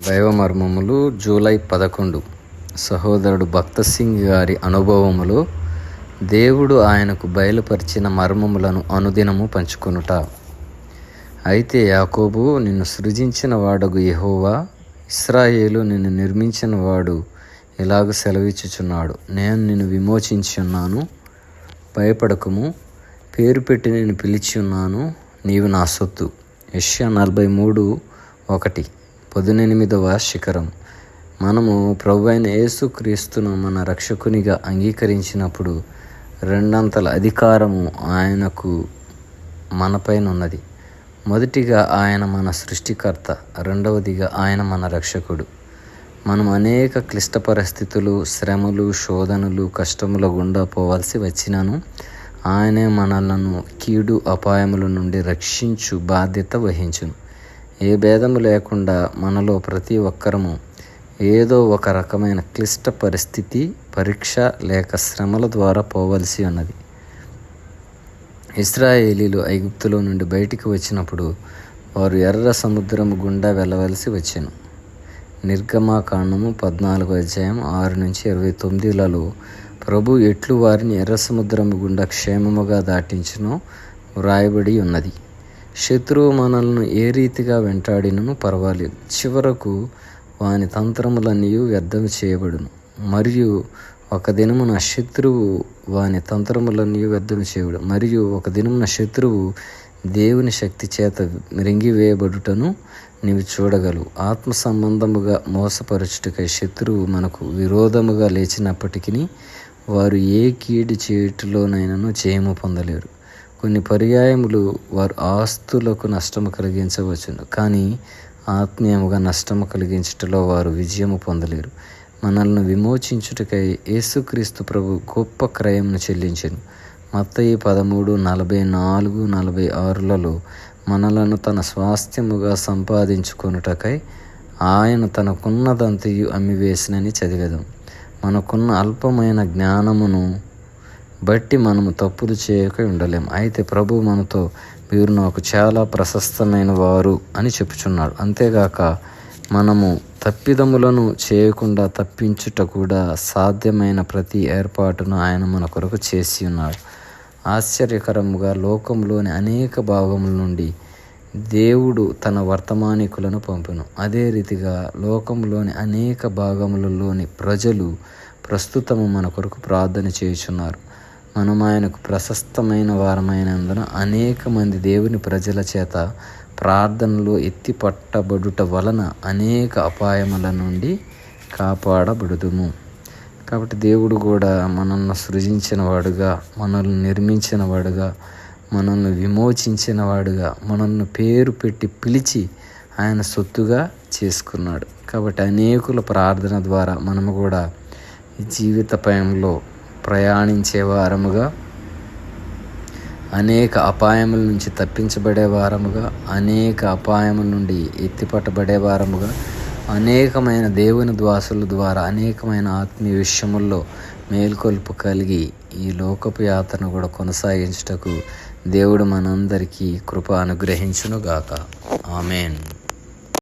దైవమర్మములు July 11. సహోదరుడు భక్త సింగ్ గారి అనుభవములో దేవుడు ఆయనకు బయలుపరిచిన మర్మములను అనుదినము పంచుకొనుట. అయితే యాకోబు, నిన్ను సృజించిన వాడగు యెహోవా, ఇశ్రాయేలు, నిన్ను నిర్మించిన వాడు ఇలాగ సెలవిచ్చుచున్నాడు, నేను నిన్ను విమోచించి ఉన్నాను, భయపడకము, పేరు పెట్టి నేను పిలిచి ఉన్నాను, నీవు నా సొత్తు. యెషయా 43:1. 18వ శిఖరం. మనము ప్రభువైన యేసుక్రీస్తును మన రక్షకునిగా అంగీకరించినప్పుడు రెండంతల అధికారము ఆయనకు మనపైన ఉన్నది. మొదటిగా ఆయన మన సృష్టికర్త, రెండవదిగా ఆయన మన రక్షకుడు. మనం అనేక క్లిష్ట పరిస్థితులు, శ్రమలు, శోధనలు, కష్టముల గుండా పోవాల్సి వచ్చినను ఆయనే మనలను కీడు అపాయముల నుండి రక్షించు బాధ్యత వహించును. ఏ భేదము లేకుండా మనలో ప్రతి ఒక్కరము ఏదో ఒక రకమైన క్లిష్ట పరిస్థితి, పరీక్ష లేక శ్రమల ద్వారా పోవలసి ఉన్నది. ఇశ్రాయేలీలు ఐగుప్తులో నుండి బయటికి వచ్చినప్పుడు వారు ఎర్ర సముద్రము గుండా వెళ్ళవలసి వచ్చెను. నిర్గమాకాండము 14:6-29 ప్రభు ఎట్లు వారిని ఎర్ర సముద్రము గుండా క్షేమముగా దాటించునో వ్రాయబడి ఉన్నది. శత్రువు మనల్ని ఏ రీతిగా వెంటాడినను పర్వాలేదు, చివరకు వాని తంత్రములన్నీ వ్యర్థం చేయబడును. మరియు ఒక దినమున శత్రువు దేవుని శక్తి చేత మిరింగివేయబడుటను నీవు చూడగలవు. ఆత్మ సంబంధముగా మోసపరచుటకై శత్రువు మనకు విరోధముగా లేచినప్పటికీ వారు ఏ కీడు చేయుటలోనైనను జయము పొందలేరు. కొన్ని పర్యాయములు వారు ఆస్తులకు నష్టము కలిగించవచ్చును, కానీ ఆత్మీయముగా నష్టము కలిగించుటలో వారు విజయము పొందలేరు. మనల్ని విమోచించుటకై యేసుక్రీస్తు ప్రభు గొప్ప క్రయమును చెల్లించెను. మత్తయి 13:44-46 మనలను తన స్వాస్థ్యముగా సంపాదించుకొనుటకై ఆయన తనకున్నదంతయు అమ్మివేసినని చదివేదాం. మనకున్న అల్పమైన జ్ఞానమును బట్టి మనము తప్పులు చేయక ఉండలేము. అయితే ప్రభు మనతో, మీరు నాకు చాలా ప్రశస్తమైన వారు అని చెప్పుచున్నాడు. అంతేగాక మనము తప్పిదములను చేయకుండా తప్పించుట కూడా సాధ్యమైన ప్రతి ఏర్పాటును ఆయన మన కొరకు చేసి ఉన్నాడు. ఆశ్చర్యకరముగా లోకంలోని అనేక భాగముల నుండి దేవుడు తన వర్తమానికులను పంపెను. అదే రీతిగా లోకంలోని అనేక భాగములలోని ప్రజలు ప్రస్తుతము మన కొరకు ప్రార్థన చేయుచున్నారు. మనం ఆయనకు ప్రశస్తమైన వారమైనందున అనేక మంది దేవుని ప్రజల చేత ప్రార్థనలో ఎత్తిపట్టబడుట వలన అనేక అపాయముల నుండి కాపాడబడుదుము. కాబట్టి దేవుడు కూడా మనల్ని సృజించిన వాడుగా, మనల్ని నిర్మించిన వాడుగా, మనల్ని విమోచించిన వాడుగా, మనల్ని పేరు పెట్టి పిలిచి ఆయన సొత్తుగా చేసుకున్నాడు. కాబట్టి అనేకుల ప్రార్థన ద్వారా మనము కూడా ఈ జీవిత పయంలో ప్రయాణించే వారముగా, అనేక అపాయముల నుంచి తప్పించబడే వారముగా, అనేక అపాయముల నుండి ఎత్తిపట్టబడే వారముగా, అనేకమైన దేవుని ద్వాసుల ద్వారా అనేకమైన ఆత్మీయ విషయముల్లో మేల్కొల్పు కలిగి ఈ లోకపు యాత్రను కూడా కొనసాగించుటకు దేవుడు మనందరికీ కృప అనుగ్రహించునుగాక. ఆమేన్.